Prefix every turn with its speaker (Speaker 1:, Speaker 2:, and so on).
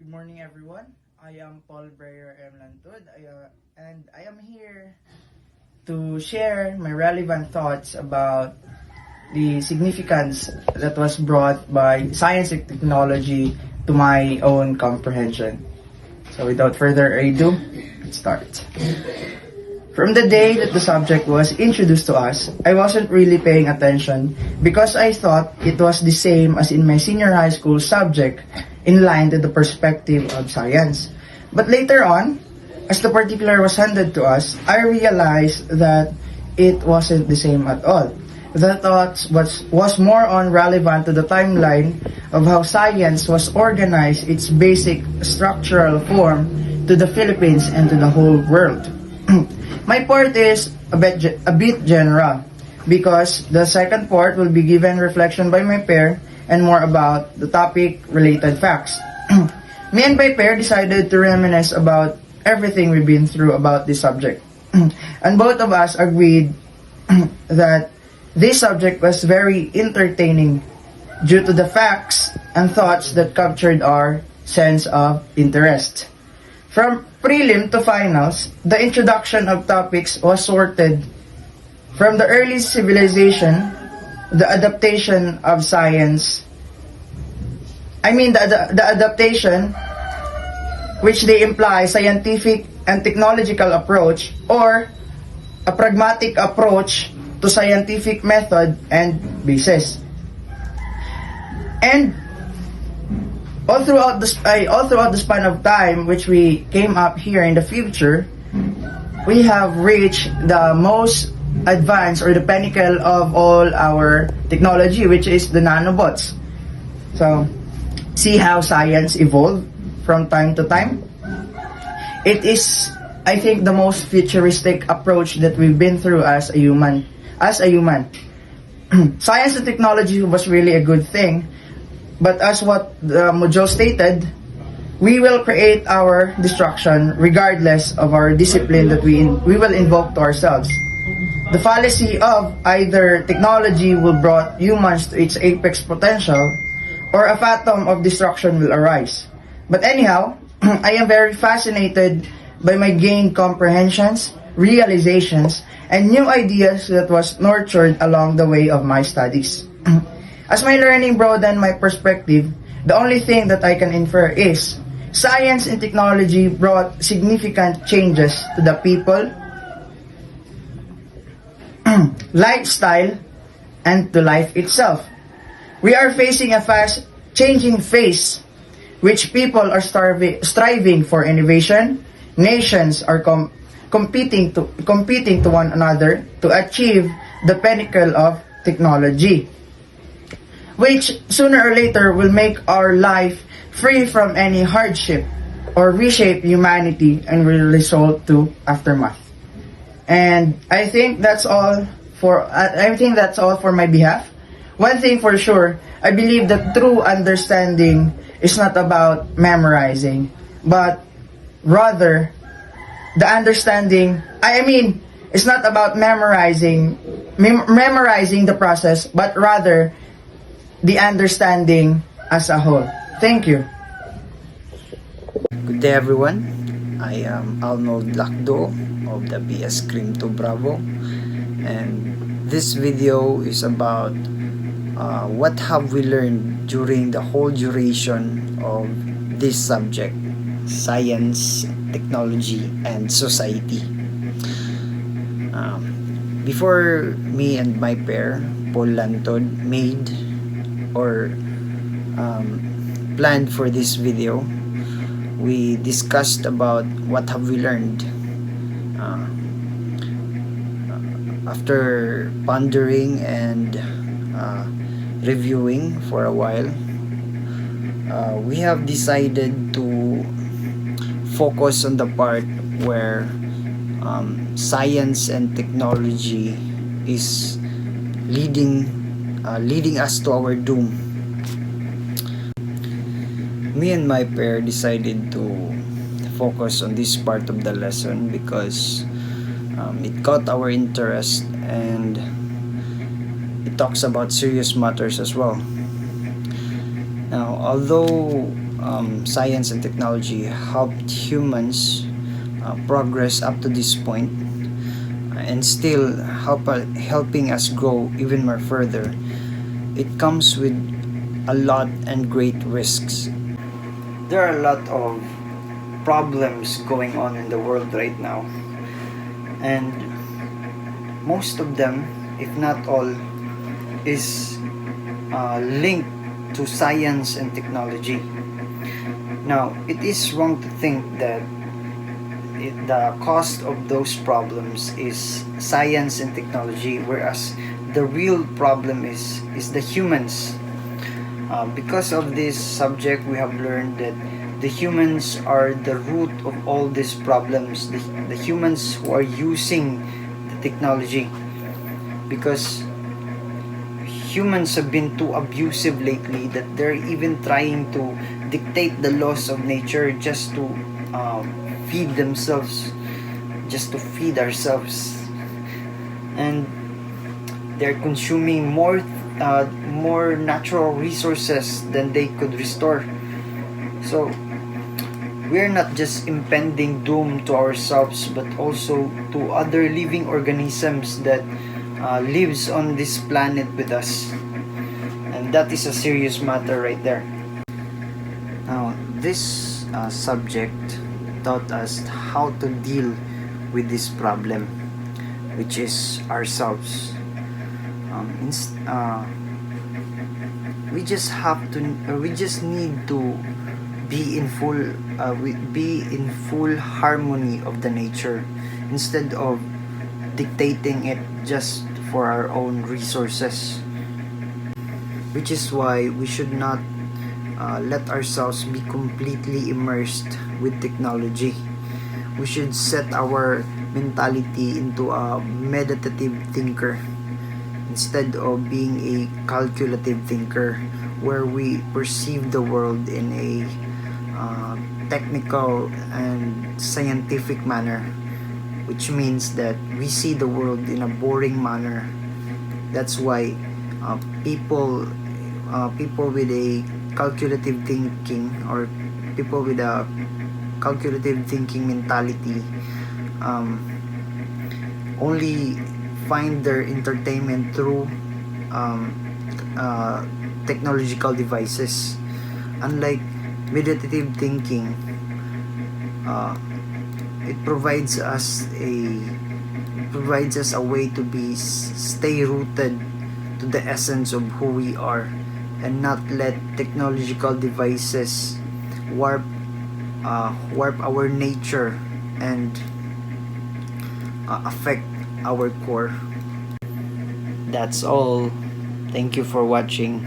Speaker 1: Good morning, everyone. I am Paul Breyer M. Lantud, and I am here to share my relevant thoughts about the significance that was brought by science and technology to my own comprehension. So without further ado, let's start. From the day that the subject was introduced to us, I wasn't really paying attention because I thought it was the same as in my senior high school subject in line to the perspective of science. But later on, as the particular was handed to us, I realized that it wasn't the same at all. The thoughts was more on relevant to the timeline of how science was organized its basic structural form to the Philippines and to the whole world. My part is a bit general because the second part will be given reflection by my pair and more about the topic related facts. Me and my pair decided to reminisce about everything we've been through about this subject. And both of us agreed that this subject was very entertaining due to the facts and thoughts that captured our sense of interest. From prelim to finals, the introduction of topics was sorted from the early civilization, the adaptation of science, the adaptation which they imply scientific and technological approach or a pragmatic approach to scientific method and basis. And all throughout the span of time which we came up here in the future, we have reached the most advanced or the pinnacle of all our technology, which is the nanobots. So, see how science evolved from time to time. It is, I think, the most futuristic approach that we've been through as a human. Science and technology was really a good thing, but as what the module stated, we will create our destruction regardless of our discipline that we will invoke to ourselves. The fallacy of either technology will brought humans to its apex potential or a phantom of destruction will arise. But anyhow, I am very fascinated by my gained comprehensions, realizations, and new ideas that was nurtured along the way of my studies. As my learning broadened my perspective, the only thing that I can infer is science and technology brought significant changes to the people, lifestyle, and to life itself. We are facing a fast-changing phase which people are striving for innovation. Nations are competing to one another to achieve the pinnacle of technology, which sooner or later will make our life free from any hardship or reshape humanity and will result to aftermath. And I think that's all for my behalf. One thing for sure, I believe that true understanding is not about memorizing, but rather the understanding, it's not about memorizing the process, but rather the understanding as a whole. Thank you.
Speaker 2: Good day, everyone. I am Arnold Lacdo of the BS Cream 2 Bravo, and this video is about what have we learned during the whole duration of this subject, science, technology, and society. Before me and my pair, Paul Lantod, made or planned for this video, we discussed about what have we learned. After pondering and reviewing for a while, we have decided to focus on the part where science and technology is leading us to our doom. Me and my pair decided to focus on this part of the lesson because it caught our interest and it talks about serious matters as well. Now, although science and technology helped humans progress up to this point, and still helping us grow even more further, it comes with a lot and great risks. There are a lot of problems going on in the world right now, and most of them, if not all, is linked to science and technology. Now, it is wrong to think that the cost of those problems is science and technology, whereas the real problem is the humans. Because of this subject, we have learned that the humans are the root of all these problems. The humans who are using the technology, because humans have been too abusive lately that they're even trying to dictate the laws of nature just to feed themselves, just to feed ourselves, and they're consuming more natural resources than they could restore. So we're not just impending doom to ourselves, but also to other living organisms that lives on this planet with us, and that is a serious matter right there. Now, this subject taught us how to deal with this problem, which is ourselves. We just have to. We just need to be in full harmony of the nature, instead of dictating it just for our own resources. Which is why we should not let ourselves be completely immersed with technology. We should set our mentality into a meditative thinker, instead of being a calculative thinker, where we perceive the world in a technical and scientific manner, which means that we see the world in a boring manner. That's why people with a calculative thinking, or people with a calculative thinking mentality, only find their entertainment through technological devices. Unlike meditative thinking, it provides us a way to stay rooted to the essence of who we are, and not let technological devices warp our nature and affect our core. That's all. Thank you for watching.